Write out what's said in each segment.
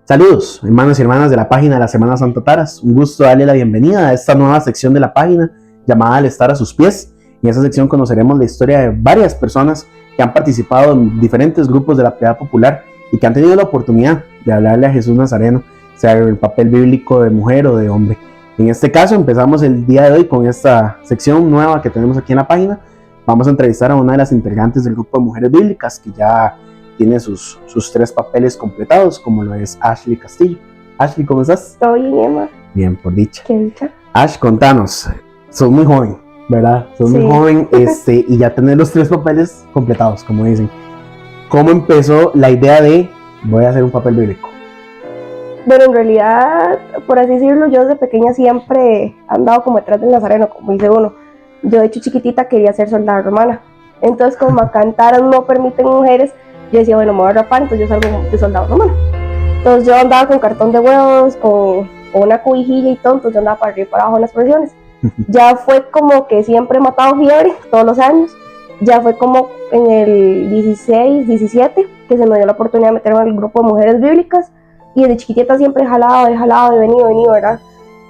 Saludos, hermanos y hermanas de la página de la Semana Santa Taras. Un gusto darle la bienvenida a esta nueva sección de la página llamada Al estar a sus pies. En esta sección conoceremos la historia de varias personas que han participado en diferentes grupos de la piedad popular y que han tenido la oportunidad de hablarle a Jesús Nazareno, sea el papel bíblico de mujer o de hombre. En este caso empezamos el día de hoy con esta sección nueva que tenemos aquí en la página. Vamos a entrevistar a una de las integrantes del grupo de mujeres bíblicas que ya tiene sus 3 papeles completados, como lo es Ashley Castillo. Ashley, ¿cómo estás? Estoy bien, Emma. Bien, por dicha. ¿Qué dicha? Ash, contanos, sos muy joven, ¿verdad? Sos muy joven y ya tenés los 3 papeles completados, como dicen. ¿Cómo empezó la idea de voy a hacer un papel bíblico? Bueno, en realidad, por así decirlo, yo desde pequeña siempre he andado como detrás del Nazareno, como dice uno. Yo de hecho chiquitita quería ser soldada romana. Entonces, como acá en Taras no permiten mujeres, yo decía, bueno, me voy a rapar, entonces yo salgo de soldado romano. Entonces yo andaba con cartón de huevos, con una cobijilla y todo, entonces yo andaba para arriba y para abajo en las posiciones. Ya fue como que siempre he matado fiebre, todos los años. Ya fue como en el 16, 17, que se me dio la oportunidad de meterme en el grupo de mujeres bíblicas. Y desde chiquitita siempre he jalado, he venido, ¿verdad?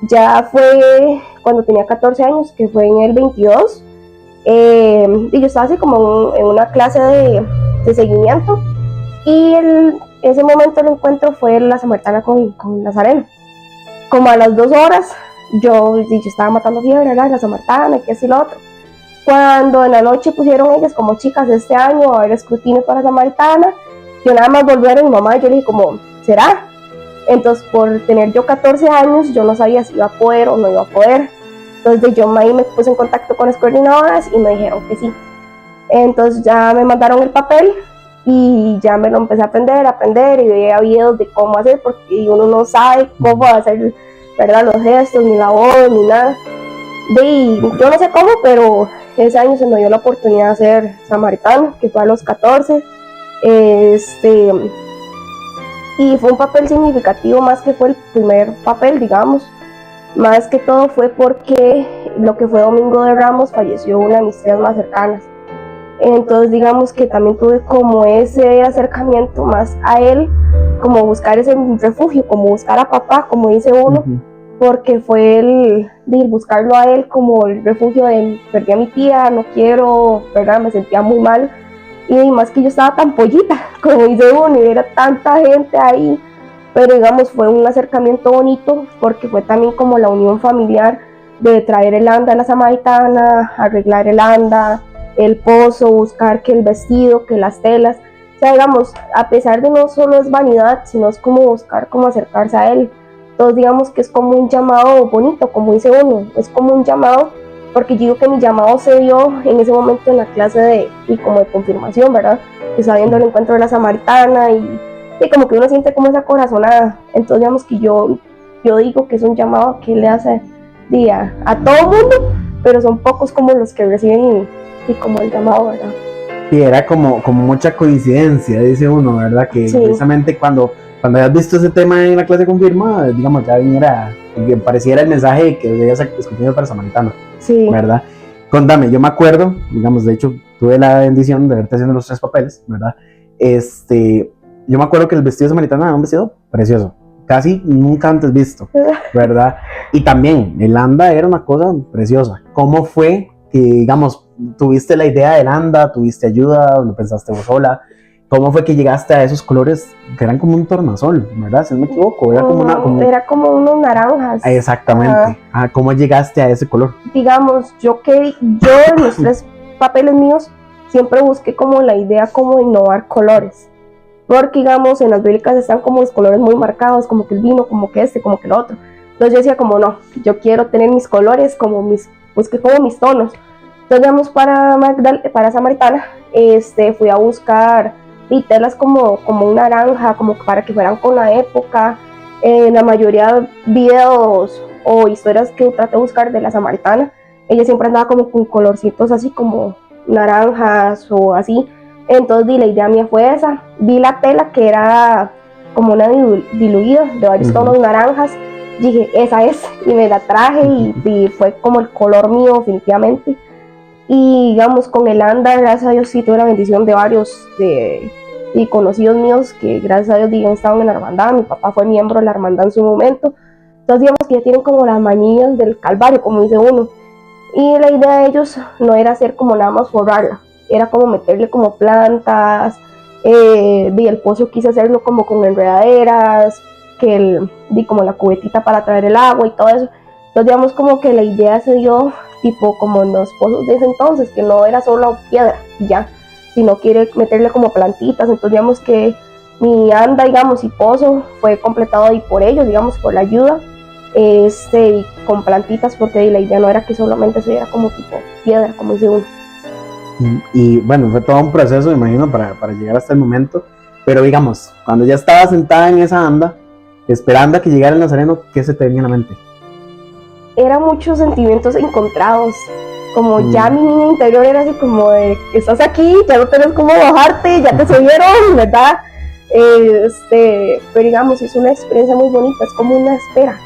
Ya fue cuando tenía 14 años, que fue en el 22. Y yo estaba así como en una clase de seguimiento, y ese momento del encuentro fue la samaritana con Nazareno. Como a las 2 horas yo estaba matando fiebre, ¿verdad? La samaritana y que es y lo otro. Cuando en la noche pusieron ellas como chicas este año a ver escrutinio para samaritana, yo nada más volví a ver a mi mamá y yo le dije como, ¿será? Entonces por tener yo 14 años yo no sabía si iba a poder o no iba a poder. Entonces yo ahí me puse en contacto con las coordinadoras y me dijeron que sí. Entonces ya me mandaron el papel y ya me lo empecé a aprender y veía videos de cómo hacer, porque uno no sabe cómo hacer, ¿verdad? Los gestos, ni la voz, ni nada. Yo no sé cómo, pero ese año se me dio la oportunidad de ser samaritano, que fue a los 14. Y fue un papel significativo, más que fue el primer papel, digamos. Más que todo fue porque lo que fue Domingo de Ramos falleció una de mis tías más cercanas. Entonces digamos que también tuve como ese acercamiento más a él, como buscar ese refugio, como buscar a papá, como dice uno, porque fue el buscarlo a él como el refugio de perdí a mi tía, no quiero, ¿verdad? Me sentía muy mal, y más que yo estaba tan pollita, como dice uno, y era tanta gente ahí, pero digamos fue un acercamiento bonito, porque fue también como la unión familiar de traer el anda a la samaritana, arreglar el anda, el pozo, buscar que el vestido, que las telas, o sea, digamos, a pesar de no solo es vanidad, sino es como buscar cómo acercarse a él. Entonces digamos que es como un llamado bonito, como dice uno, es como un llamado, porque yo digo que mi llamado se dio en ese momento en la clase como de confirmación, ¿verdad? Que estaba viendo el encuentro de la samaritana y como que uno siente como esa corazonada. Entonces digamos que yo digo que es un llamado que le hace a todo el mundo, pero son pocos como los que reciben y como el llamado, ¿verdad? Sí, era como mucha coincidencia, dice uno, ¿verdad? Que precisamente cuando hayas visto ese tema en la clase confirmada, digamos, ya viniera, que pareciera el mensaje que debías escuchar para samaritano, ¿verdad? Contame, yo me acuerdo, digamos, de hecho, tuve la bendición de verte haciendo los 3 papeles, ¿verdad? Yo me acuerdo que el vestido de samaritana era un vestido precioso, casi nunca antes visto, ¿verdad? Y también, el anda era una cosa preciosa. ¿Cómo fue que, digamos, tuviste la idea del anda, tuviste ayuda, lo pensaste vos sola? ¿Cómo fue que llegaste a esos colores que eran como un tornasol, verdad? Si no me equivoco, era como unos naranjas. Exactamente. ¿Cómo llegaste a ese color? Digamos, yo en los 3 papeles míos siempre busqué como la idea como innovar colores. Porque digamos, en las bíblicas están como los colores muy marcados, como que el vino, como que como que el otro. Entonces yo decía como no, yo quiero tener mis colores busqué como mis tonos. Entonces digamos para Samaritana, fui a buscar telas como un naranja, como para que fueran con la época. La mayoría de videos o historias que traté de buscar de la Samaritana, ella siempre andaba como con colorcitos así como naranjas o así. Entonces la idea mía fue esa. Vi la tela que era como una diluida de varios tonos naranjas. Dije, esa es, y me la traje y fue como el color mío definitivamente. Y digamos, con el anda, gracias a Dios sí tuve la bendición de varios y conocidos míos que gracias a Dios digan estaban en la hermandad. Mi papá fue miembro de la hermandad en su momento, entonces digamos que ya tienen como las manillas del calvario, como dice uno. Y la idea de ellos no era hacer como nada más forrarla, era como meterle como plantas, y el pozo quise hacerlo como con enredaderas, como la cubetita para traer el agua y todo eso. Entonces digamos como que la idea se dio tipo como en los pozos de ese entonces, que no era solo piedra ya, sino quiere meterle como plantitas. Entonces digamos que mi anda, digamos, y pozo fue completado ahí por ellos, digamos, por la ayuda, con plantitas, porque la idea no era que solamente se viera como tipo piedra, como dice uno. Y bueno, fue todo un proceso, me imagino, para llegar hasta el momento. Pero digamos, cuando ya estaba sentada en esa anda, esperando a que llegara el Nazareno, ¿qué se te venía a la mente? Eran muchos sentimientos encontrados, como ya mi niña interior era así como de, estás aquí, ya no tienes cómo bajarte, ya te subieron, ¿verdad? Pero digamos, es una experiencia muy bonita, es como una espera.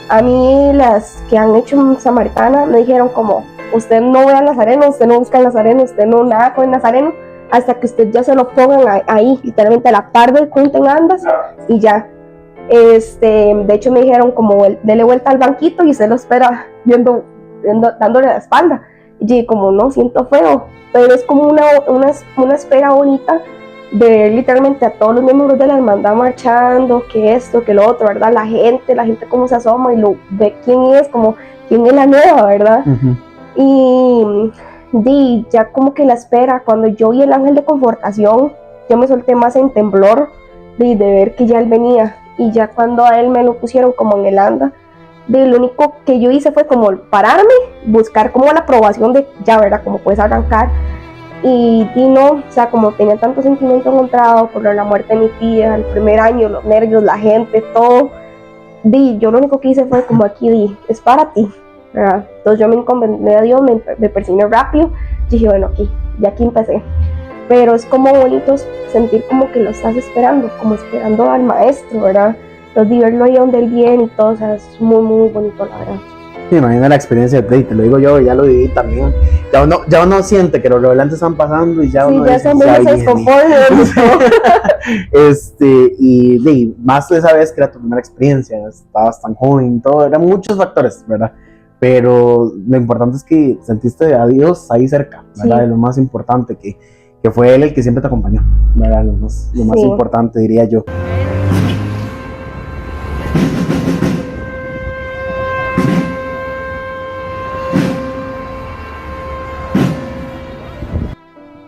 A mí las que han hecho Samaritana me dijeron como, usted no ve al Nazareno, usted no busca al Nazareno, usted no nada con el Nazareno, hasta que usted ya se lo pongan ahí, literalmente a la tarde, junten andas y ya. De hecho me dijeron como, dele vuelta al banquito y usted lo espera dándole la espalda. Y yo como, no, siento feo, pero es como una espera bonita de ver literalmente a todos los miembros de la hermandad marchando, que esto, que lo otro, ¿verdad? La gente cómo se asoma y lo ve quién es, como quién es la nueva, ¿verdad? Y ya como que la espera, cuando yo vi el ángel de confortación, yo me solté más en temblor de ver que ya él venía. Y ya cuando a él me lo pusieron como en el anda, lo único que yo hice fue como pararme, buscar como la aprobación de ya, ¿verdad? Como puedes arrancar. Y no, o sea, como tenía tanto sentimiento encontrado por la muerte de mi tía, el primer año, los nervios, la gente, todo, yo lo único que hice fue como aquí, es para ti, ¿verdad? Entonces yo me encomendé a Dios, me persigné rápido, y dije, bueno, aquí empecé. Pero es como bonito sentir como que lo estás esperando, como esperando al maestro, ¿verdad? Entonces verlo ahí donde él viene y todo, o sea, es muy, muy bonito, la verdad. Sí, imagina la experiencia de te lo digo yo, ya lo viví también. Ya uno siente que los revelantes están pasando y ya sí, uno ya se desconforme. y más esa vez que era tu primera experiencia, estabas tan joven, todo, eran muchos factores, ¿verdad? Pero lo importante es que sentiste a Dios ahí cerca, ¿verdad? Sí. Es lo más importante, que fue Él el que siempre te acompañó, ¿verdad? Lo más importante, diría yo.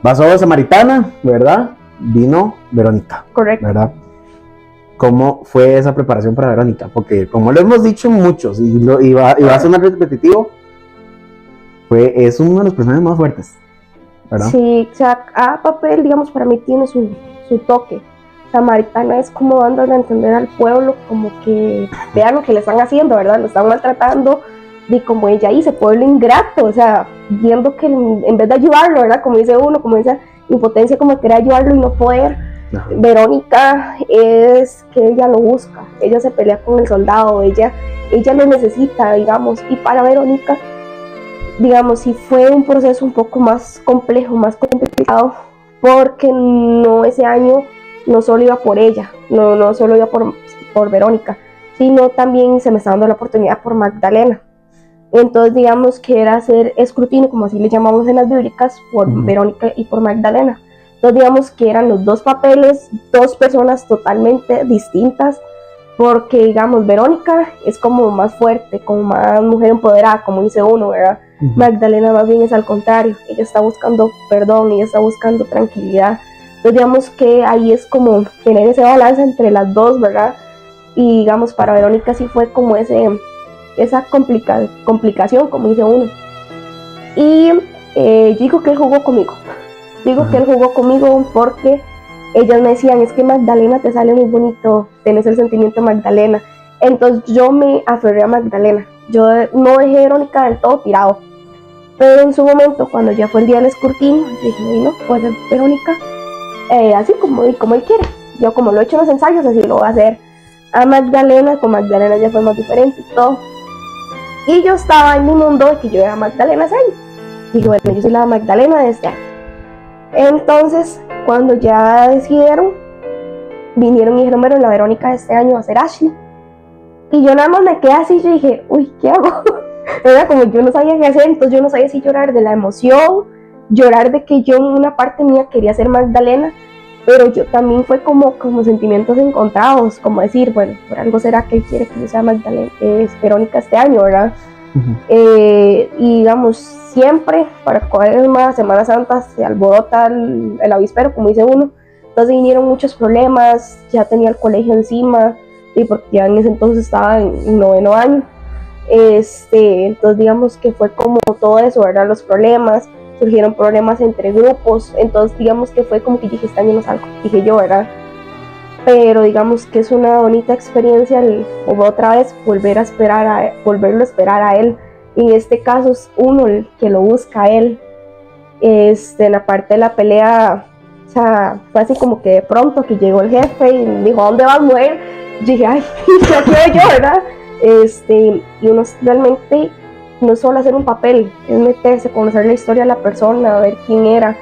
Pasó Samaritana, ¿verdad? Vino Verónica. Correcto. ¿Verdad? ¿Cómo fue esa preparación para Verónica? Porque como lo hemos dicho muchos, y va a sonar repetitivo, es uno de los personajes más fuertes, ¿verdad? Sí, o sea, cada papel, digamos, para mí tiene su toque. Samaritana es como dándole a entender al pueblo como que vean lo que le están haciendo, ¿verdad? Lo están maltratando, y como ella dice, pueblo ingrato, o sea, viendo que en vez de ayudarlo, ¿verdad? Como dice uno, como esa impotencia, como querer ayudarlo y no poder. Ajá. Verónica es que ella lo busca, ella se pelea con el soldado, ella lo necesita, digamos, y para Verónica, digamos, sí fue un proceso un poco más complejo, más complicado, porque no, ese año no solo iba por ella, no solo iba por Verónica, sino también se me estaba dando la oportunidad por Magdalena. Entonces digamos que era hacer escrutinio, como así le llamamos en las bíblicas, por Verónica y por Magdalena. Entonces digamos que eran los dos papeles, dos personas totalmente distintas, porque digamos Verónica es como más fuerte, como más mujer empoderada, como dice uno, ¿verdad? Magdalena más bien es al contrario, ella está buscando perdón, ella está buscando tranquilidad. Entonces digamos que ahí es como tener ese balance entre las dos, ¿verdad? Y digamos para Verónica sí fue como esa complicación, como dice uno. Y yo digo que él jugó conmigo. Digo que él jugó conmigo porque ellas me decían, es que Magdalena te sale muy bonito, tenés el sentimiento de Magdalena. Entonces yo me aferré a Magdalena. Yo no dejé a Verónica del todo tirado. Pero en su momento, cuando ya fue el día del escrutinio, dije, no, pues Verónica, así como él quiere. Yo como lo he hecho en los ensayos, así lo voy a hacer. A Magdalena, con Magdalena ya fue más diferente y todo. Y yo estaba en mi mundo de que yo era Magdalena ese año. Digo, bueno, yo soy la Magdalena de este año. Entonces, Cuando ya decidieron, vinieron y dijeron, bueno, la Verónica de este año va a ser Ashley. Y yo nada más me quedé así, yo dije, uy, ¿qué hago? Era como yo no sabía qué hacer, entonces yo no sabía si llorar de la emoción, llorar de que yo en una parte mía quería ser Magdalena, pero yo también fue como sentimientos encontrados, como decir, bueno, por algo será que él quiere que yo sea Magdalena, Verónica este año, ¿verdad? Y digamos, siempre para Cuaresma, Semana Santa, se alborota el avispero, como dice uno, entonces vinieron muchos problemas, ya tenía el colegio encima, y porque ya en ese entonces estaba en 9º año, entonces digamos que fue como todo eso, ¿verdad? Los problemas, surgieron problemas entre grupos, entonces digamos que fue como que dije, este año no salgo, dije yo, ¿verdad? Pero digamos que es una bonita experiencia otra vez volverlo a esperar a él. En este caso es uno el que lo busca a él. En la parte de la pelea, o sea, fue así como que de pronto que llegó el jefe y me dijo, ¿a dónde vas, mujer? Y dije, ay, ya quiero yo, ¿verdad? Y uno realmente no es solo hacer un papel, es meterse, conocer la historia de la persona, ver quién era.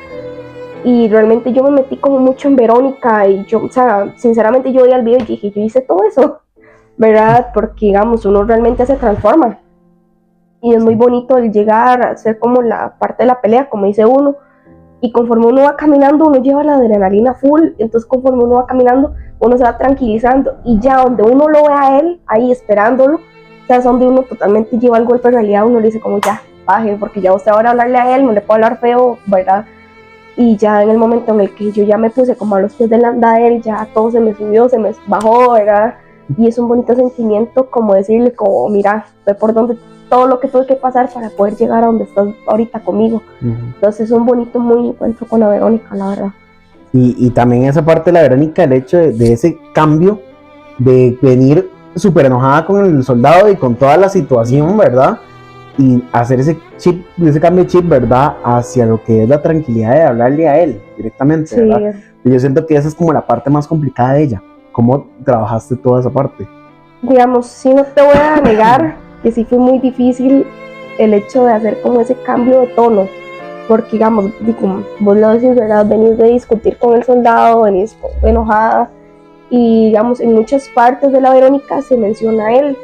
Y realmente yo me metí como mucho en Verónica y yo, o sea, sinceramente yo vi al video y dije, yo hice todo eso, ¿verdad? Porque, digamos, uno realmente se transforma. Y es muy bonito el llegar a ser como la parte de la pelea, como dice uno. Y conforme uno va caminando, uno lleva la adrenalina full. Entonces, conforme uno va caminando, uno se va tranquilizando. Y ya donde uno lo ve a él, ahí esperándolo, o sea, es donde uno totalmente lleva el golpe de realidad. Uno le dice como, ya, baje, porque ya usted ahora hablarle a él, no le puedo hablar feo, ¿verdad? Y ya en el momento en el que yo ya me puse como a los pies del andadel, ya todo se me subió, se me bajó, ¿verdad? Y es un bonito sentimiento como decirle, como, mira, ve por donde todo lo que tuve que pasar para poder llegar a donde estás ahorita conmigo. Entonces es un bonito, muy encuentro con la Verónica, la verdad. Y también esa parte de la Verónica, el hecho de ese cambio, de venir súper enojada con el soldado y con toda la situación, ¿verdad? Y hacer ese cambio de chip, ¿verdad? Hacia lo que es la tranquilidad de hablarle a él directamente, Sí. ¿verdad? Y yo siento que esa es como la parte más complicada de ella. ¿Cómo trabajaste toda esa parte? Digamos, sí, no te voy a negar que sí fue muy difícil el hecho de hacer como ese cambio de tono, porque digamos, como vos lo decís, ¿verdad? Venís de discutir con el soldado, venís enojada, y digamos, en muchas partes de la Verónica se menciona a él.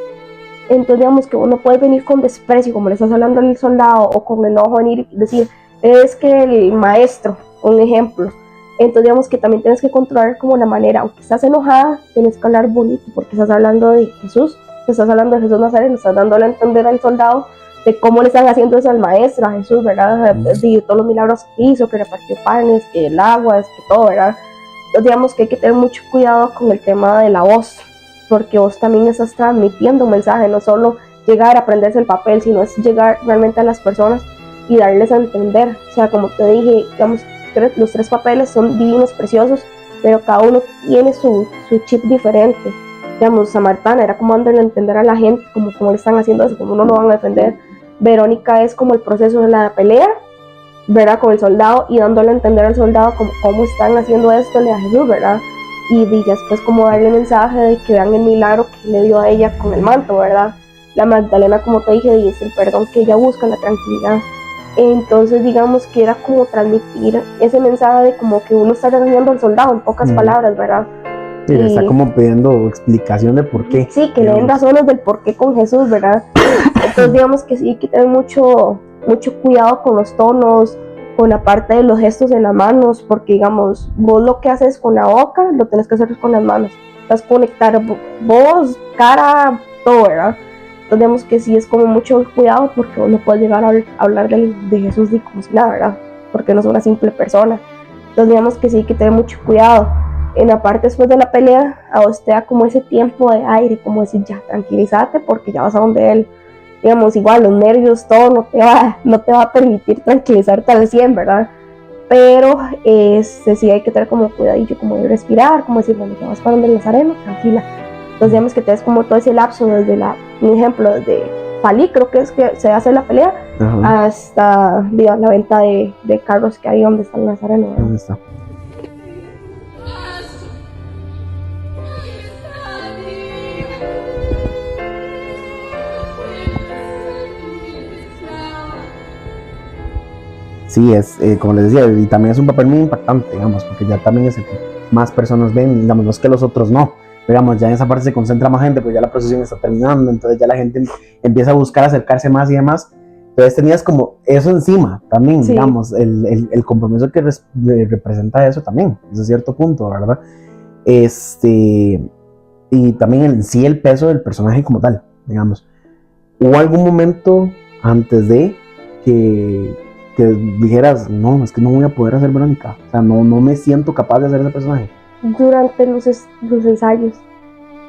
Entonces digamos que uno puede venir con desprecio, como le estás hablando al soldado, o con enojo venir y decir, es que el maestro, un ejemplo. Entonces digamos que también tienes que controlar como la manera, aunque estás enojada, tienes que hablar bonito, porque estás hablando de Jesús, estás hablando de Jesús Nazareno, estás dándole a entender al soldado de cómo le están haciendo eso al maestro, a Jesús, ¿verdad? De todos los milagros que hizo, que repartió panes, que el agua, que todo, ¿verdad? Entonces digamos que hay que tener mucho cuidado con el tema de la voz, porque vos también estás transmitiendo un mensaje, no solo llegar a aprenderse el papel, sino es llegar realmente a las personas y darles a entender. O sea, como te dije, digamos, los 3 papeles son divinos, preciosos, pero cada uno tiene su chip diferente. Digamos, Samaritana era como dándole a entender a la gente, como le están haciendo eso, como no lo van a defender. Verónica es como el proceso de la pelea, ¿verdad? Con el soldado y dándole a entender al soldado cómo están haciendo esto a Jesús, ¿verdad? Y después como darle el mensaje de que vean el milagro que le dio a ella con el manto, ¿verdad? La Magdalena, como te dije, dice el perdón que ella busca, la tranquilidad. Entonces digamos que era como transmitir ese mensaje de como que uno está regañando al soldado en pocas palabras, ¿verdad? Sí, le está como pidiendo explicación de por qué. Sí, que le den razones del por qué con Jesús, ¿verdad? Entonces digamos que sí, hay que tener mucho cuidado con los tonos, con la parte de los gestos en las manos, porque digamos, vos lo que haces con la boca, lo tenés que hacer con las manos. Vas a conectar voz, cara, todo, ¿verdad? Entonces digamos que sí es como mucho cuidado, porque vos no puedes llegar a hablar de Jesús ni como si nada, ¿verdad? Porque no es una simple persona. Entonces digamos que sí hay que tener mucho cuidado. En la parte después de la pelea, a vos te da como ese tiempo de aire, como decir, ya, tranquilízate, porque ya vas a donde él. Digamos, igual los nervios, todo no te va a permitir tranquilizarte al 100, ¿verdad? Pero sí hay que tener como cuidadillo, como de respirar, como decir, bueno, ya vas para donde el Nazareno, tranquila. Entonces digamos que te das como todo ese lapso desde un ejemplo, desde Palí, creo que es que se hace la pelea, hasta digamos, la venta de carros que hay donde está el Nazareno, ¿verdad? ¿Dónde está? sí, es, como les decía, y también es un papel muy impactante, digamos, porque ya también es el que más personas ven, digamos, no es que los otros no, digamos, ya en esa parte se concentra más gente, pues ya la procesión está terminando, entonces ya la gente empieza a buscar acercarse más y demás, entonces tenías como eso encima también, Sí. digamos, el compromiso que representa eso también, desde cierto punto, ¿verdad? Y también sí el peso del personaje como tal, digamos. ¿Hubo algún momento antes de que dijeras, no, es que no voy a poder hacer Verónica? O sea, no me siento capaz de hacer ese personaje. Durante los ensayos,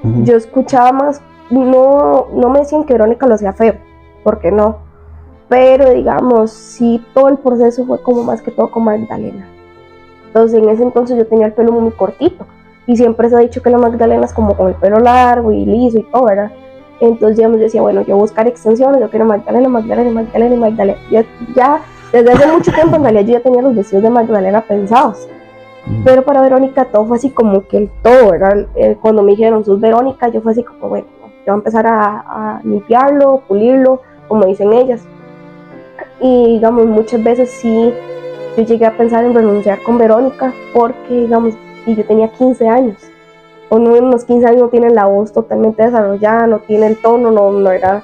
Uh-huh. yo escuchaba más, no me decían que Verónica lo hacía feo, porque no, pero digamos, sí, todo el proceso fue como más que todo con Magdalena. Entonces, en ese entonces yo tenía el pelo muy cortito, y siempre se ha dicho que la Magdalena es como con el pelo largo y liso y todo, ¿verdad? Entonces, digamos, yo decía, bueno, yo buscar extensiones, yo quiero Magdalena. Yo ya, desde hace mucho tiempo, en realidad, yo ya tenía los vestidos de Magdalena pensados. Pero para Verónica todo fue así como que el todo, ¿verdad? Cuando me dijeron, sos Verónica, yo fue así como, bueno, yo voy a empezar a limpiarlo, pulirlo, como dicen ellas. Y, digamos, muchas veces sí, yo llegué a pensar en renunciar con Verónica, porque, digamos, y yo tenía 15 años. Uno en los 15 años no tiene la voz totalmente desarrollada, no tiene el tono, no era.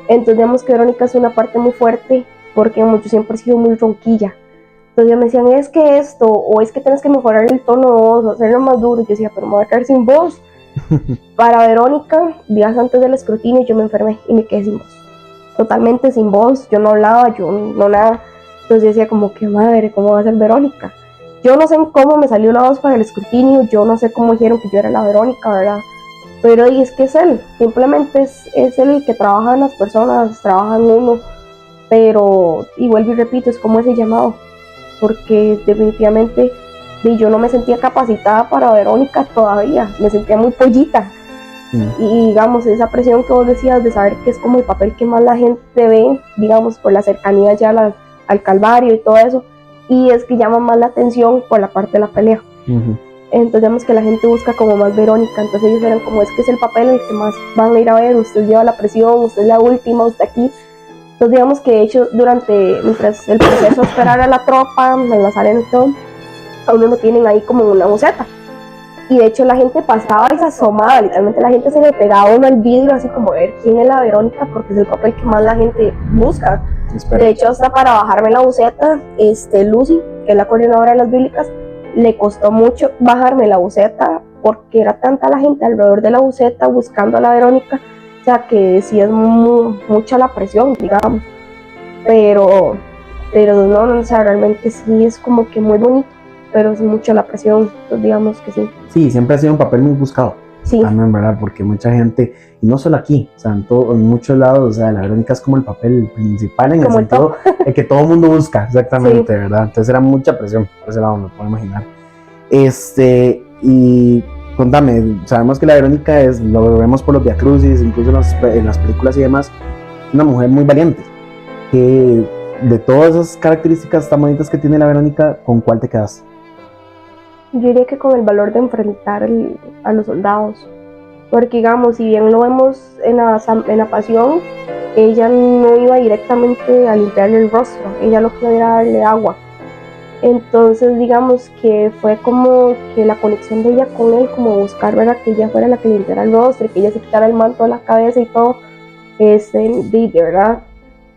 Entonces, digamos que Verónica es una parte muy fuerte, porque digamos, yo siempre he sido muy ronquilla. Entonces ya me decían, es que esto, o es que tienes que mejorar el tono de voz, o hacerlo más duro. Y yo decía, pero me voy a quedar sin voz. Para Verónica, días antes del escrutinio, yo me enfermé y me quedé sin voz. Totalmente sin voz, yo no hablaba, yo no nada. Entonces yo decía como, que madre, ¿cómo va a ser Verónica? Yo no sé cómo me salió la voz para el escrutinio, yo no sé cómo dijeron que yo era la Verónica, ¿verdad? Pero y es que es él, simplemente es él el que trabaja en las personas, trabaja en uno. Pero, y vuelvo y repito, es como ese llamado. Porque definitivamente yo no me sentía capacitada para Verónica todavía, me sentía muy pollita. Y digamos, esa presión que vos decías de saber que es como el papel que más la gente ve, digamos, por la cercanía ya al Calvario y todo eso, y es que llama más la atención por la parte de la pelea. Entonces digamos que la gente busca como más Verónica, entonces ellos eran como, es que es el papel en el que más van a ir a ver, usted lleva la presión, usted es la última, usted aquí. Entonces digamos que de hecho mientras el proceso de esperar a la tropa, en la sala y todo, a uno lo tienen ahí como una buceta. Y de hecho la gente pasaba y se asomaba, literalmente la gente se le pegaba uno al vidrio así como a ver quién es la Verónica, porque es el papel que más la gente busca. De hecho hasta para bajarme la buceta, Lucy, que es la coordinadora de las bíblicas, le costó mucho bajarme la buceta porque era tanta la gente alrededor de la buceta buscando a la Verónica. O sea, que sí es mucha la presión, digamos. Pero no, o sea, realmente sí es como que muy bonito, pero es mucha la presión, pues digamos que sí. Sí, siempre ha sido un papel muy buscado. Sí. También, ¿verdad? Porque mucha gente, y no solo aquí, o sea, en muchos lados, o sea, la Verónica es como el papel principal en como el sentido el que todo el mundo busca, exactamente, sí. ¿Verdad? Entonces era mucha presión, por ese lado me puedo imaginar. Y contame, sabemos que la Verónica lo vemos por los viacrucis, incluso en las películas y demás, una mujer muy valiente. Que de todas esas características tan bonitas que tiene la Verónica, ¿con cuál te quedas? Yo diría que con el valor de enfrentar a los soldados, porque digamos, si bien lo vemos en la pasión, ella no iba directamente a limpiarle el rostro, ella lo que era darle agua. Entonces digamos que fue como que la conexión de ella con él, como buscar, ¿verdad? Que ella fuera la que limpiara el rostro, que ella se quitara el manto de la cabeza y todo, de verdad.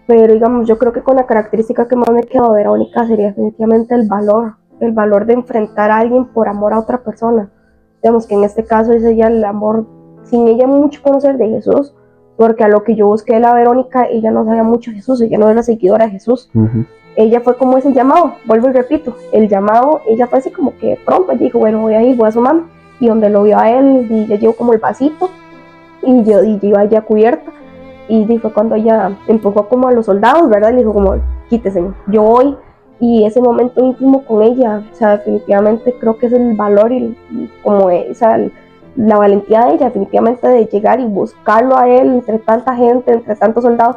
Pero digamos, yo creo que con la característica que más me quedó de Verónica sería definitivamente el valor de enfrentar a alguien por amor a otra persona. Digamos que en este caso es ella el amor, sin ella mucho conocer de Jesús, porque a lo que yo busqué de la Verónica, ella no sabía mucho de Jesús, ella no era seguidora de Jesús. Ella fue como ese llamado, vuelvo y repito, el llamado, ella fue así como que pronto, ella dijo, bueno, voy a ir, voy a asomarme, y donde lo vio a él, y ella llevó como el vasito, y yo iba ya cubierta, y fue cuando ella empujó como a los soldados, ¿verdad? Y dijo como, quítese, yo voy, y ese momento íntimo con ella, o sea, definitivamente creo que es el valor y como esa, la valentía de ella, definitivamente de llegar y buscarlo a él entre tanta gente, entre tantos soldados,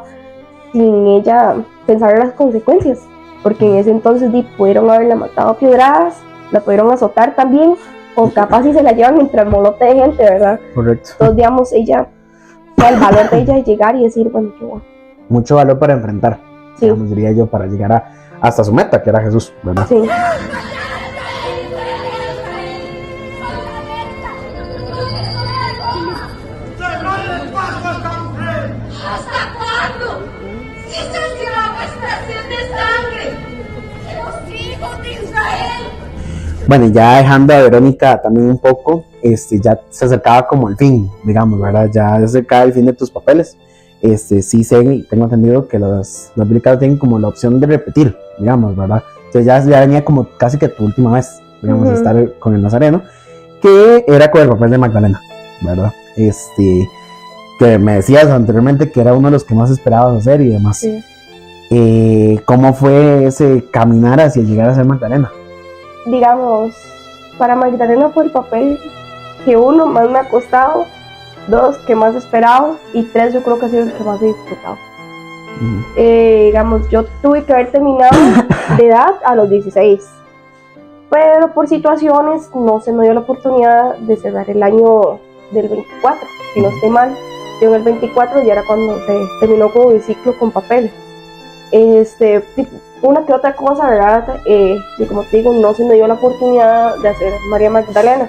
sin ella pensar en las consecuencias, porque en ese entonces pudieron haberla matado a piedradas, la pudieron azotar también, o capaz si se la llevan entre el molote de gente, ¿verdad? Correcto. Entonces, digamos, ella, o sea, el valor de ella es llegar y decir, bueno, yo voy. Mucho valor para enfrentar, sí. digamos, diría yo, para llegar hasta su meta, que era Jesús, ¿verdad? Sí. ¿Hasta cuándo? Si se será vuestra sed de sangre, los hijos de Israel. Bueno, y ya dejando a Verónica también un poco, ya se acercaba como el fin, digamos, ¿verdad? Ya se acercaba el fin de tus papeles. Sí sé, tengo entendido que las bíblicas tienen como la opción de repetir, digamos, ¿verdad? Entonces ya venía como casi que tu última vez, digamos, de estar con el Nazareno, que era con el papel de Magdalena, ¿verdad? Que me decías anteriormente que era uno de los que más esperabas hacer y demás. Sí. ¿Cómo fue ese caminar hacia llegar a ser Magdalena? Digamos, para Magdalena fue el papel que uno más me ha costado, dos que más esperaba y tres yo creo que ha sido el que más he disfrutado. Digamos, yo tuve que haber terminado de edad a los 16, pero por situaciones no se me dio la oportunidad de cerrar el año del 24, si no estoy mal. Yo en el 24 ya era cuando se terminó como mi ciclo con papel. Una que otra cosa, ¿verdad? Y como te digo, no se me dio la oportunidad de hacer María Magdalena.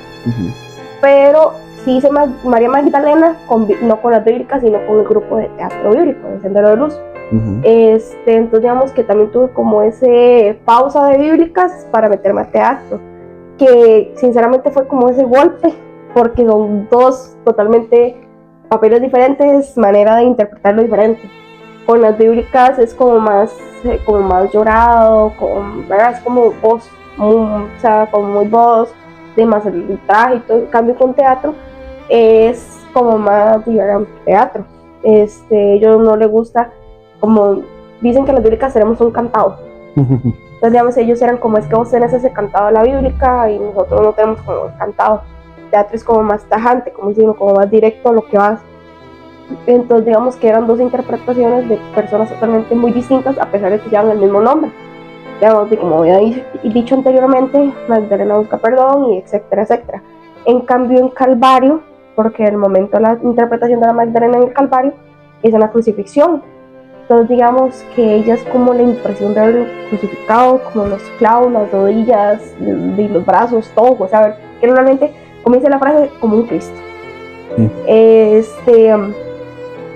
Pero sí hice María Magdalena, no con las bíblicas, sino con el grupo de teatro bíblico, de Sendero de Luz. Entonces digamos que también tuve como ese pausa de bíblicas para meterme a teatro, que sinceramente fue como ese golpe, porque son dos totalmente papeles diferentes, manera de interpretarlo diferente. Con las bíblicas es como más llorado, ¿verdad? Es como voz, o sea, como muy voz, de más el traje y todo. En cambio con teatro es como más teatro. Ellos no les gusta, como dicen que las bíblicas tenemos un cantado. Entonces digamos, ellos eran como, es que vos tenés ese cantado de la bíblica y nosotros no tenemos como el cantado. Teatro es como más tajante, como decimos, como más directo a lo que vas. Entonces digamos que eran dos interpretaciones de personas totalmente muy distintas, a pesar de que llevan el mismo nombre. Digamos, como había dicho anteriormente, Magdalena busca perdón, y etcétera, etcétera. En cambio en Calvario, porque en el momento la interpretación de la Magdalena en el Calvario es en la crucifixión. Entonces digamos que ella es como la impresión de haber crucificado, como los clavos, las rodillas, y los brazos, todo, o sea, que normalmente, como dice la frase, como un Cristo.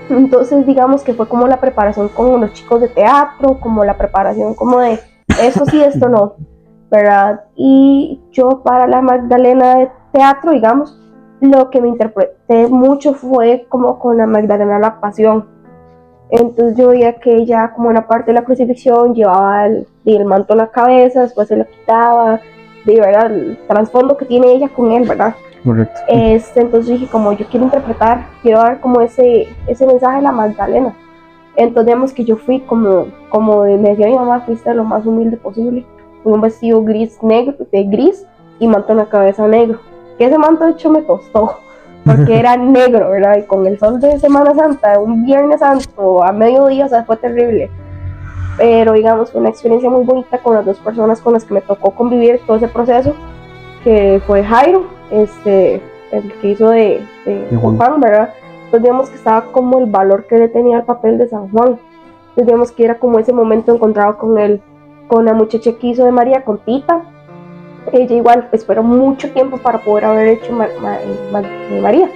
Entonces digamos que fue como la preparación con los chicos de teatro, como la preparación como de esto sí, esto no, ¿verdad? Y yo para la Magdalena de teatro, digamos, lo que me interpreté mucho fue como con la Magdalena la Pasión. Entonces yo veía que ella, como en la parte de la crucifixión, llevaba el manto en la cabeza, después se lo quitaba, de verdad, el trasfondo que tiene ella con él, ¿verdad? Correcto. Entonces dije, como yo quiero interpretar, quiero dar como ese mensaje de la Magdalena. Entonces digamos que yo fui como me decía mi mamá, fuiste lo más humilde posible, con un vestido negro y manto en la cabeza negro, que ese manto de hecho me costó, porque era negro, ¿verdad? Y con el sol de Semana Santa, un Viernes Santo, a mediodía, o sea, fue terrible. Pero digamos, fue una experiencia muy bonita con las dos personas con las que me tocó convivir todo ese proceso, que fue Jairo, el que hizo de Juan, ¿verdad? Entonces digamos que estaba como el valor que le tenía al papel de San Juan. Entonces digamos que era como ese momento encontrado con la muchacha que hizo de María, con Tita. Ella igual esperó mucho tiempo para poder haber hecho María.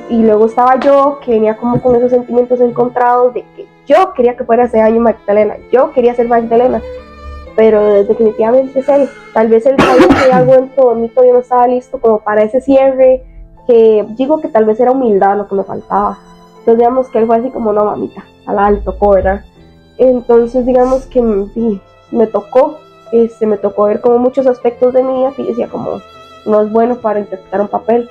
Y luego estaba yo, que venía como con esos sentimientos encontrados de que yo quería que fuera ese año Magdalena, yo quería ser Magdalena, pero definitivamente es él. Tal vez el sabía que algo dentro de mí todavía no estaba listo como para ese cierre, que digo que tal vez era humildad lo que me faltaba. Entonces digamos que él fue así como, no mamita, a la alto, ¿verdad? Entonces digamos que me tocó ver como muchos aspectos de mi vida que yo decía como, no es bueno para interpretar un papel,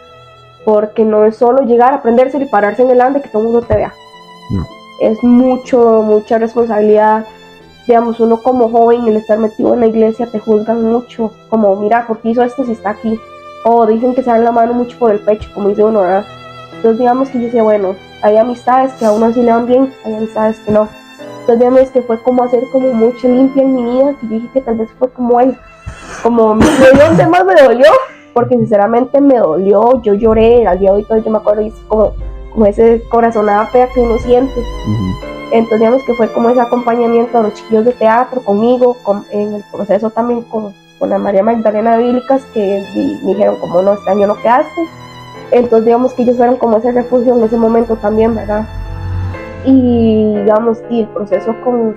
porque no es solo llegar, aprenderse y pararse en el ande que todo el mundo te vea. No. Es mucha responsabilidad. Digamos, uno como joven, el estar metido en la iglesia, te juzgan mucho, como, mira, ¿por qué hizo esto si está aquí? O dicen que se dan la mano mucho por el pecho, como dice uno, ¿verdad? Entonces digamos que yo decía, bueno, hay amistades que a uno sí le van bien, hay amistades que no. Entonces digamos que fue como hacer como mucha limpia en mi vida, que yo dije que tal vez fue como él, como donde más me dolió, porque sinceramente me dolió, yo lloré, al día de hoy todo yo me acuerdo, y es como ese corazonada fea que uno siente. Entonces digamos que fue como ese acompañamiento a los chiquillos de teatro conmigo, en el proceso también con la María Magdalena Bíblicas, que me dijeron como no, este año no quedaste. Entonces digamos que ellos fueron como ese refugio en ese momento también, ¿verdad? Y digamos, y el proceso con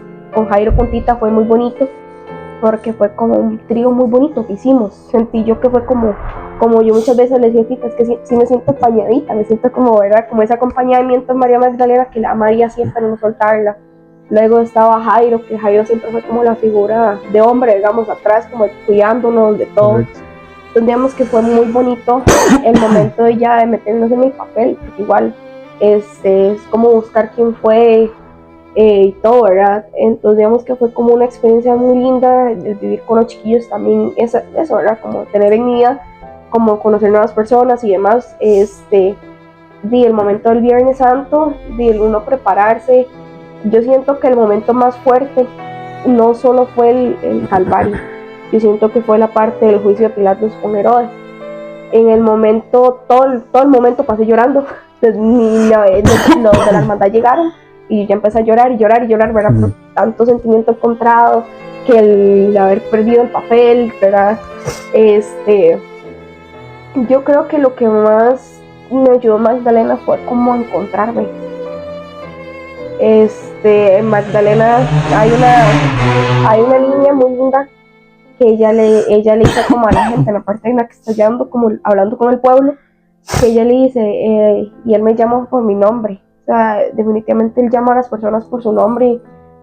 Jairo Puntita fue muy bonito, porque fue como un trío muy bonito que hicimos. Sentí yo que fue como yo muchas veces le decía, Tita, es que sí me siento apañadita, me siento como, ¿verdad? Como ese acompañamiento en María Magdalena, que la María siempre no soltarla. Luego estaba Jairo, que Jairo siempre fue como la figura de hombre, digamos, atrás, como cuidándonos de todo. Correcto. Entonces, digamos que fue muy bonito el momento de ya de meternos en el papel, porque igual es como buscar quién fue y todo, ¿verdad? Entonces, digamos que fue como una experiencia muy linda el vivir con los chiquillos también, eso, ¿verdad? Como tener en mi vida, como conocer nuevas personas y demás. El momento del Viernes Santo, el uno prepararse. Yo siento que el momento más fuerte no solo fue el Calvario, yo siento que fue la parte del juicio de Pilatos con Herodes. En el momento, todo el momento pasé llorando. Pues, los de la hermandad llegaron y ya empecé a llorar, ¿verdad? Por tanto sentimiento encontrado, que el haber perdido el papel, ¿verdad? Yo creo que lo que más me ayudó Magdalena fue como encontrarme. Magdalena, hay una línea muy linda que ella le dice como a la gente, en la parte en la que está hablando con el pueblo, que ella le dice, y él me llamó por mi nombre. O sea, definitivamente él llama a las personas por su nombre.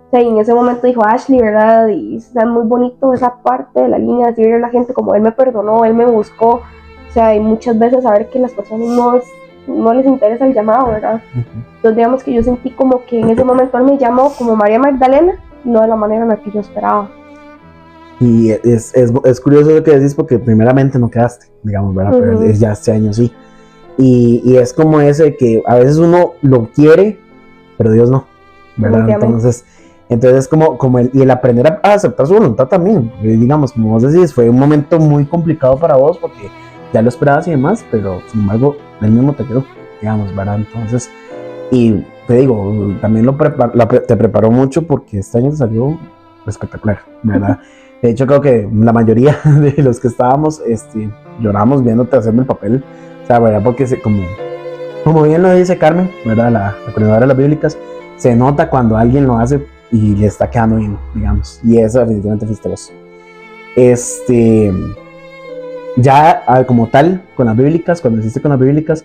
O sea, y en ese momento dijo Ashley, ¿verdad? Y es muy bonito esa parte de la línea, decirle a la gente como él me perdonó, él me buscó. O sea, y muchas veces saber que las personas no les interesa el llamado, ¿verdad? Entonces digamos que yo sentí como que en ese momento él me llamó como María Magdalena, no de la manera en la que yo esperaba. Y es curioso lo que decís, porque primeramente no quedaste, digamos, ¿verdad? Pero ya este año sí. Y es como ese que a veces uno lo quiere, pero Dios no, ¿verdad? Entonces es como el aprender a aceptar su voluntad también. Digamos, como vos decís, fue un momento muy complicado para vos porque ya lo esperabas y demás, pero sin embargo, él mismo te quedó, digamos, ¿verdad? Entonces, y te digo, también te preparó mucho porque este año salió espectacular, ¿verdad? De hecho, creo que la mayoría de los que estábamos lloramos viéndote haciendo el papel, o sea, ¿verdad? Porque como bien lo dice Carmen, ¿verdad? La coordinadora de las bíblicas, se nota cuando alguien lo hace y le está quedando bien, digamos, y eso definitivamente fuiste vos. Ya como tal, con las bíblicas, cuando hiciste con las bíblicas,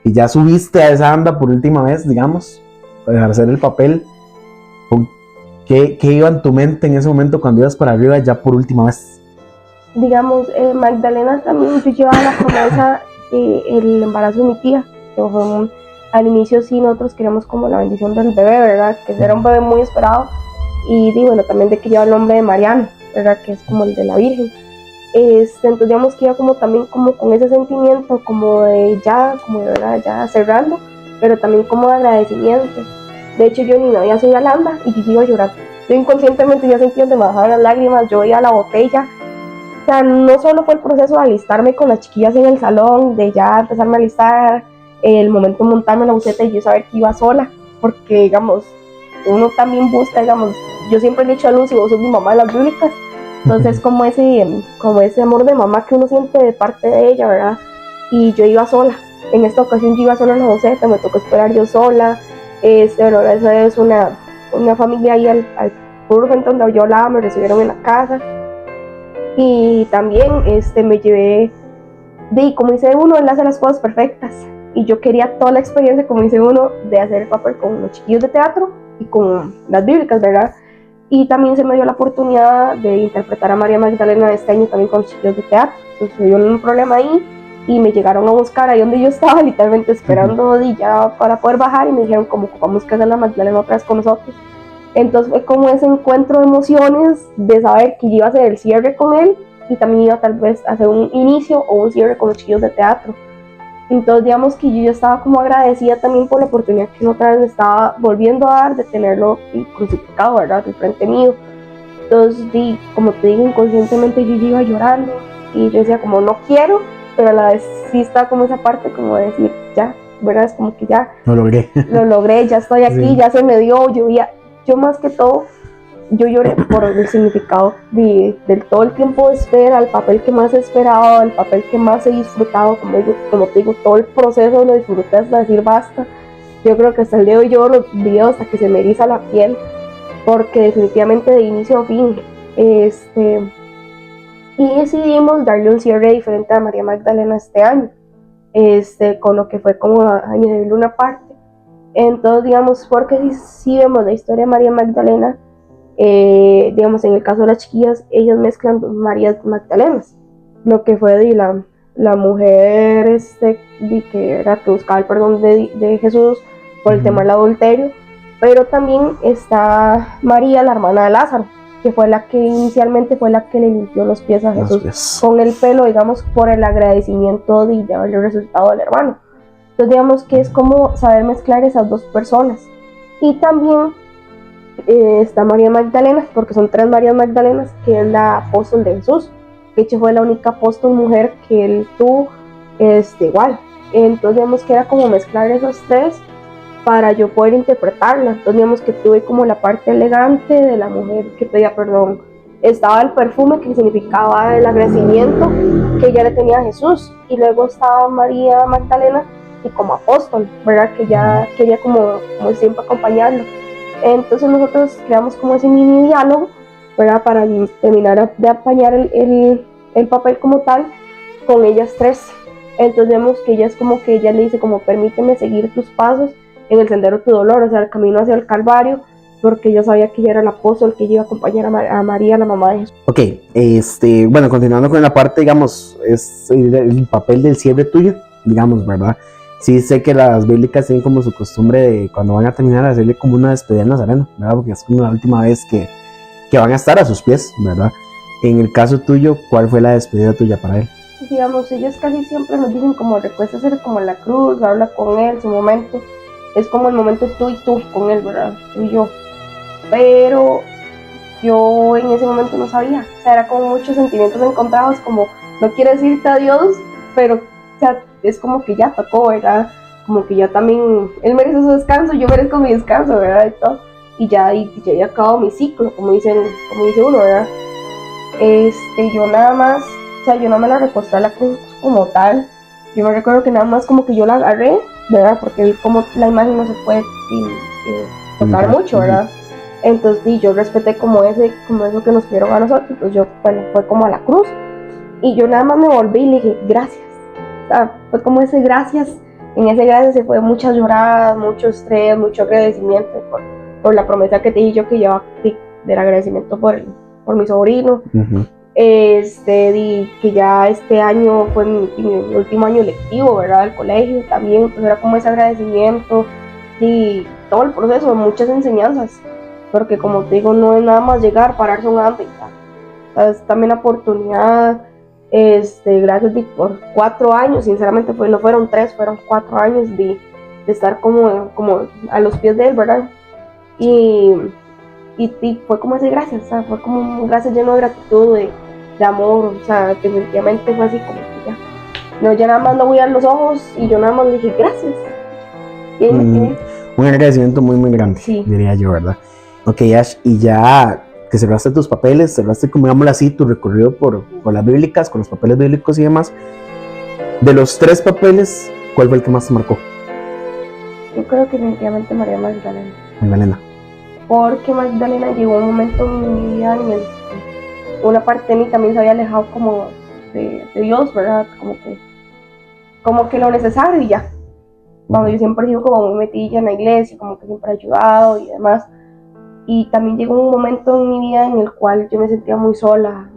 y ya subiste a esa anda por última vez, digamos, para hacer el papel, ¿qué iba en tu mente en ese momento cuando ibas para arriba ya por última vez? Digamos, Magdalena también, yo llevaba la promesa el embarazo de mi tía, que fue al inicio sí nosotros queríamos como la bendición del bebé, ¿verdad? Que era un bebé muy esperado, y bueno, también de que lleva el nombre de Mariano, ¿verdad? Que es como el de la Virgen. Entonces digamos que iba como también como con ese sentimiento como de ya, como de verdad, ya cerrando, pero también como de agradecimiento. De hecho yo ni me había subido a la anda y yo iba a llorar. Yo inconscientemente ya sentía donde me bajaban las lágrimas, yo iba a la botella. O sea, no solo fue el proceso de alistarme con las chiquillas en el salón, de ya empezarme a alistar, el momento de montarme en la buseta y yo saber que iba sola, porque digamos, uno también busca, digamos, yo siempre le he dicho a Lucy, vos sos mi mamá de las bíblicas. Entonces como ese amor de mamá que uno siente de parte de ella, ¿verdad? Y yo iba sola, en esta ocasión yo iba sola en la boceta, me tocó esperar yo sola. Bueno, esa es una familia ahí al puro frente donde yo hablaba, me recibieron en la casa. Y también me llevé, como dice uno, él hace las cosas perfectas. Y yo quería toda la experiencia, como dice uno, de hacer el papel con los chiquillos de teatro y con las bíblicas, ¿verdad? Y también se me dio la oportunidad de interpretar a María Magdalena este año también con los chiquillos de teatro. Entonces me dio un problema ahí y me llegaron a buscar ahí donde yo estaba, literalmente esperando ya para poder bajar, y me dijeron como vamos a hacer la Magdalena otra vez con nosotros. Entonces fue como ese encuentro de emociones de saber que yo iba a hacer el cierre con él y también iba tal vez a hacer un inicio o un cierre con los chiquillos de teatro. Entonces digamos que yo estaba como agradecida también por la oportunidad que otra vez me estaba volviendo a dar de tenerlo crucificado, ¿verdad? Del frente mío. Entonces, como te digo, inconscientemente yo iba llorando y yo decía como no quiero, pero a la vez sí está como esa parte como de decir ya, ¿verdad? Es como que ya Lo logré. lo logré, ya estoy aquí, Sí. ya se me dio, yo más que todo, yo lloré por el significado del todo el tiempo de espera, el papel que más he esperado, el papel que más he disfrutado, como te digo, todo el proceso lo disfruté hasta decir basta. Yo creo que hasta el día de hoy yo los videos hasta que se me eriza la piel, porque definitivamente de inicio a fin, y decidimos darle un cierre diferente a María Magdalena este año, con lo que fue como añadirle una parte. Entonces, digamos, porque si vemos la historia de María Magdalena, digamos, en el caso de las chiquillas, ellas mezclan dos Marías Magdalenas, lo que fue de la mujer que era que buscaba el perdón de Jesús por el tema del adulterio, pero también está María, la hermana de Lázaro, que fue la que inicialmente fue la que le limpió los pies a Jesús con el pelo, digamos, por el agradecimiento de haberle resucitado al hermano. Entonces, digamos que es como saber mezclar esas dos personas. Y también está María Magdalena, porque son 3 Marías Magdalenas, que es la apóstol de Jesús. De hecho, fue la única apóstol mujer que él tuvo, igual. Entonces, digamos que era como mezclar esos 3 para yo poder interpretarla. Entonces, digamos que tuve como la parte elegante de la mujer que pedía perdón. Estaba el perfume, que significaba el agradecimiento que ella le tenía a Jesús. Y luego estaba María Magdalena, y como apóstol, ¿verdad? Que ya quería como siempre acompañarlo. Entonces nosotros creamos como ese mini diálogo, ¿verdad? Para terminar de apañar el papel como tal con ellas 3. Entonces vemos que ella es como que ella le dice como permíteme seguir tus pasos en el sendero de tu dolor, o sea, el camino hacia el Calvario, porque ella sabía que ella era el apóstol, que ella iba a acompañar a María, la mamá de Jesús. Ok, bueno, continuando con la parte, digamos, es el papel del cierre tuyo, digamos, ¿verdad? Sí sé que las bíblicas tienen como su costumbre de cuando van a terminar hacerle como una despedida al Nazareno, ¿verdad? Porque es como la última vez que van a estar a sus pies, ¿verdad? En el caso tuyo, ¿cuál fue la despedida tuya para él? Digamos, ellos casi siempre nos dicen como recuesta hacer como la cruz, habla con él, su momento, es como el momento tú y tú con él, ¿verdad? Tú y yo. Pero yo en ese momento no sabía, o sea, era como muchos sentimientos encontrados, como no quiero decirte adiós, pero o sea, es como que ya tocó, ¿verdad? Como que ya también, él merece su descanso, yo merezco mi descanso, ¿verdad? Y todo, y ya he acabado mi ciclo, como dice uno, ¿verdad? Yo nada más, o sea, yo no me la recosté a la cruz como tal, yo me recuerdo que nada más como que yo la agarré, ¿verdad? Porque como la imagen no se puede tocar mucho, ¿verdad? Entonces yo respeté como eso que nos dieron a nosotros, pues yo, bueno, fue como a la cruz, y yo nada más me volví y le dije, gracias. O sea, fue como ese gracias, en ese gracias se fue muchas lloradas, mucho estrés, mucho agradecimiento por la promesa que te dije yo que llevaba del agradecimiento por mi sobrino. Uh-huh. Que ya este año fue mi último año lectivo, ¿verdad? Del colegio también, pues era como ese agradecimiento y todo el proceso, muchas enseñanzas, porque como te digo, no es nada más llegar, pararse un hambre y tal. O sea, es también la oportunidad. Gracias por 4 años, sinceramente pues no fueron 3, fueron 4 años de estar como a los pies de él, ¿verdad? Y fue como ese gracias, o sea, fue como un gracias lleno de gratitud, de amor, o sea, definitivamente fue así como que ya. No, ya nada más no voy a los ojos y yo nada más le dije gracias. Un agradecimiento muy muy grande, sí, diría yo, ¿verdad? Ok, Ash, y ya que cerraste tus papeles, cerraste, como digámoslo así, tu recorrido por las bíblicas, con los papeles bíblicos y demás. De los 3 papeles, ¿cuál fue el que más te marcó? Yo creo que definitivamente María Magdalena. Magdalena. Porque Magdalena llegó un momento en mi vida en el que una parte de mí también se había alejado como de Dios, ¿verdad? Como que lo necesario y ya. Cuando yo siempre he sido como muy metida en la iglesia, como que siempre he ayudado y demás. Y también llegó un momento en mi vida en el cual yo me sentía muy sola,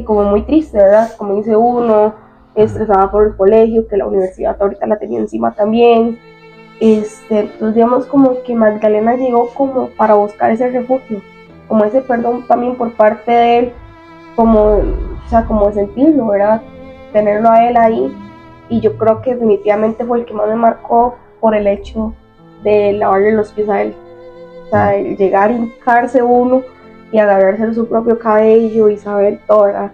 como muy triste, ¿verdad? Como dice uno, estresada por el colegio, que la universidad ahorita la tenía encima también. Entonces digamos como que Magdalena llegó como para buscar ese refugio, como ese perdón también por parte de él, como sentirlo, ¿verdad? Tenerlo a él ahí. Y yo creo que definitivamente fue el que más me marcó por el hecho de lavarle los pies a él. O sea, el llegar a hincarse uno y agarrarse de su propio cabello y saber todo, ¿verdad?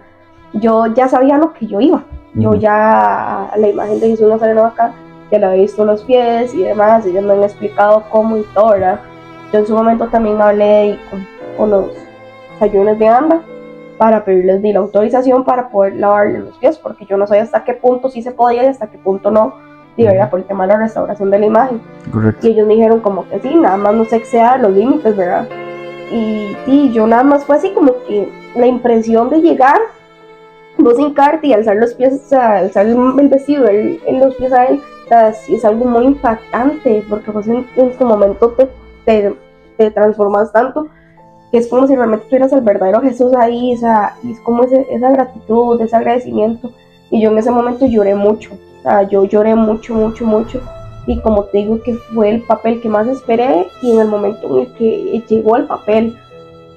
Yo ya sabía lo que yo iba. Yo ya, la imagen de Jesús Nazareno acá, que le había visto los pies y demás, ellos me han explicado cómo y todo, ¿verdad? Yo en su momento también hablé con los ayunos de ANDA para pedirles la autorización para poder lavarle los pies, porque yo no sabía hasta qué punto sí se podía y hasta qué punto no, y ¿verdad? Por el tema de la restauración de la imagen. Correcto. Y ellos me dijeron como que sí, nada más no se exceda los límites, ¿verdad? Y sí, yo nada más fue así como que la impresión de llegar, vos hincarte y alzar los pies, o sea, alzar el vestido en los pies a él, o sea, sí es algo muy impactante, porque vos en su momento te transformas tanto, que es como si realmente tuvieras al verdadero Jesús ahí, o sea, y es como esa gratitud, ese agradecimiento, y yo en ese momento lloré mucho, o sea, yo lloré mucho, y como te digo que fue el papel que más esperé, y en el momento en el que llegó el papel,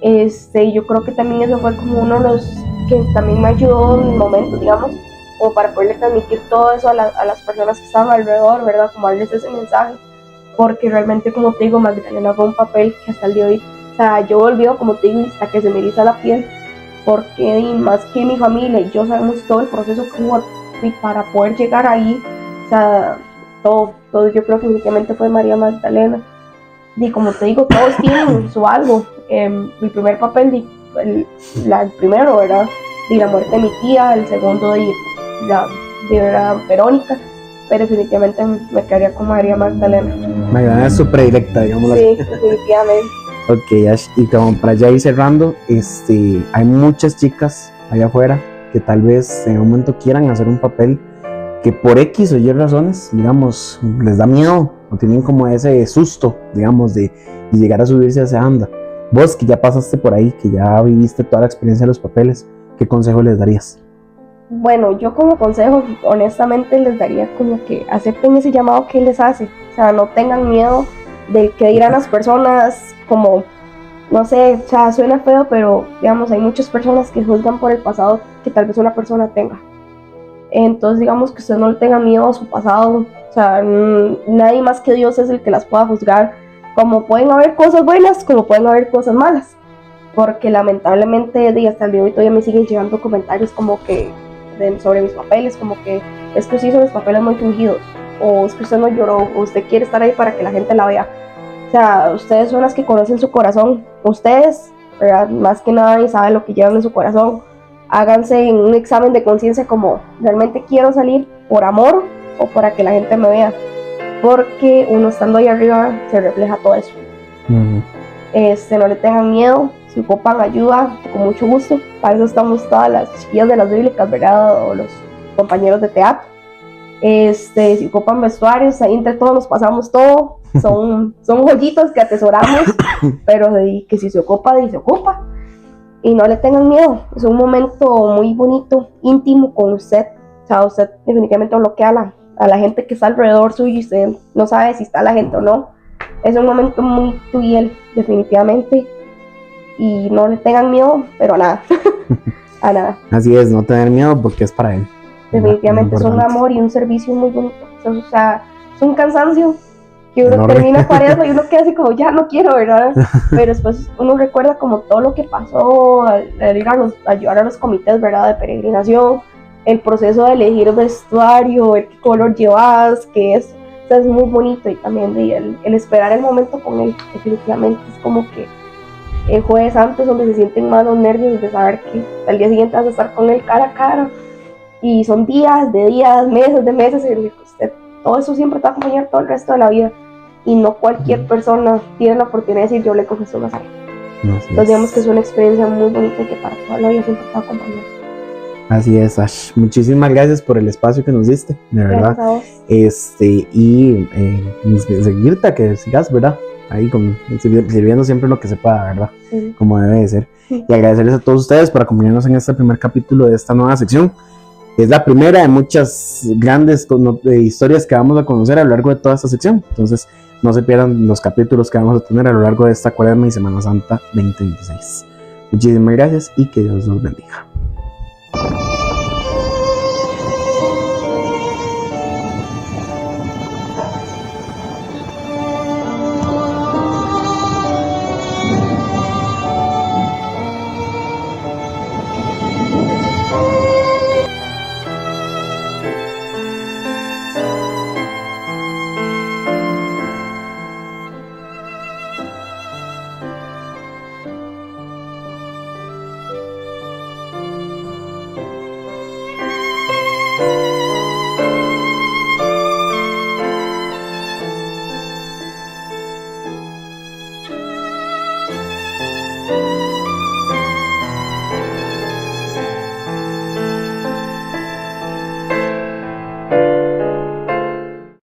yo creo que también eso fue como uno de los que también me ayudó en el momento, digamos, como para poderle transmitir todo eso a las personas que estaban alrededor, ¿verdad? Como darles ese mensaje, porque realmente, como te digo, Magdalena fue un papel que hasta el día de hoy, o sea, yo olvido, como te digo, hasta que se me eriza la piel, porque más que mi familia y yo sabemos todo el proceso que hubo para poder llegar ahí, o sea, todo, yo creo que únicamente fue María Magdalena. Y como te digo, todos tienen su algo. Mi primer papel, el primero, ¿verdad? De la muerte de mi tía, el segundo de ¿verdad? Verónica, pero definitivamente me quedaría con María Magdalena. Magdalena es su predilecta, digamos. Sí, definitivamente. Ok, Ash, y como para ya ir cerrando, hay muchas chicas allá afuera que tal vez en un momento quieran hacer un papel que por X o Y razones, digamos, les da miedo o tienen como ese susto, digamos, de llegar a subirse a esa anda. Vos que ya pasaste por ahí, que ya viviste toda la experiencia de los papeles, ¿qué consejo les darías? Bueno, yo como consejo, honestamente les daría como que acepten ese llamado que les hace, o sea, no tengan miedo del que dirán las personas, como, no sé, o sea, suena feo, pero digamos, hay muchas personas que juzgan por el pasado que tal vez una persona tenga. Entonces, digamos que usted no le tenga miedo a su pasado, o sea, nadie más que Dios es el que las pueda juzgar. Como pueden haber cosas buenas, como pueden haber cosas malas, porque lamentablemente hasta el día de hoy todavía me siguen llegando comentarios como que sobre mis papeles, como que es que usted hizo los papeles muy fingidos, o es que usted no lloró, o usted quiere estar ahí para que la gente la vea. O sea, ustedes son las que conocen su corazón, ustedes, ¿verdad? Más que nada, y saben lo que llevan en su corazón. Háganse un examen de conciencia como, ¿realmente quiero salir por amor o para que la gente me vea? Porque uno estando ahí arriba se refleja todo eso. No le tengan miedo, si ocupan ayuda, con mucho gusto. Para eso estamos todas las chiquillas de las bíblicas, ¿verdad? O los compañeros de teatro. Si ocupan vestuarios, ahí entre todos nos pasamos todo. Son joyitos que atesoramos, pero que si se ocupa, se ocupa. Y no le tengan miedo, es un momento muy bonito, íntimo con usted. O sea, usted definitivamente bloquea a la gente que está alrededor suyo y usted no sabe si está la gente o no. Es un momento muy tuyo, definitivamente. Y no le tengan miedo, pero a nada. A nada. Así es, no tener miedo porque es para él. Definitivamente es un amor y un servicio muy bonito. O sea, es un cansancio que uno termina pareando y uno queda así como, ya no quiero, ¿verdad? Pero después uno recuerda como todo lo que pasó al ir a ayudar a los comités, ¿verdad? De peregrinación, el proceso de elegir vestuario, el qué color llevas, que es muy bonito, y también el esperar el momento con él, definitivamente es como que el jueves antes donde se sienten más los nervios de saber que al día siguiente vas a estar con él cara a cara, y son días, meses de meses, en el que usted, todo eso siempre te va a acompañar todo el resto de la vida, y no cualquier persona tiene la oportunidad de decir yo le confieso una sangre. Entonces digamos que es una experiencia muy bonita y que para toda la vida siempre te va a acompañar. Así es, Ash. Muchísimas gracias por el espacio que nos diste, de verdad. Y seguirte a que sigas, ¿verdad? Ahí sirviendo siempre lo que se pueda, ¿verdad? Sí. Como debe de ser. Sí. Y agradecerles a todos ustedes por acompañarnos en este primer capítulo de esta nueva sección. Es la primera de muchas grandes historias que vamos a conocer a lo largo de toda esta sección. Entonces, no se pierdan los capítulos que vamos a tener a lo largo de esta Cuaresma y Semana Santa 2026. Muchísimas gracias y que Dios los bendiga.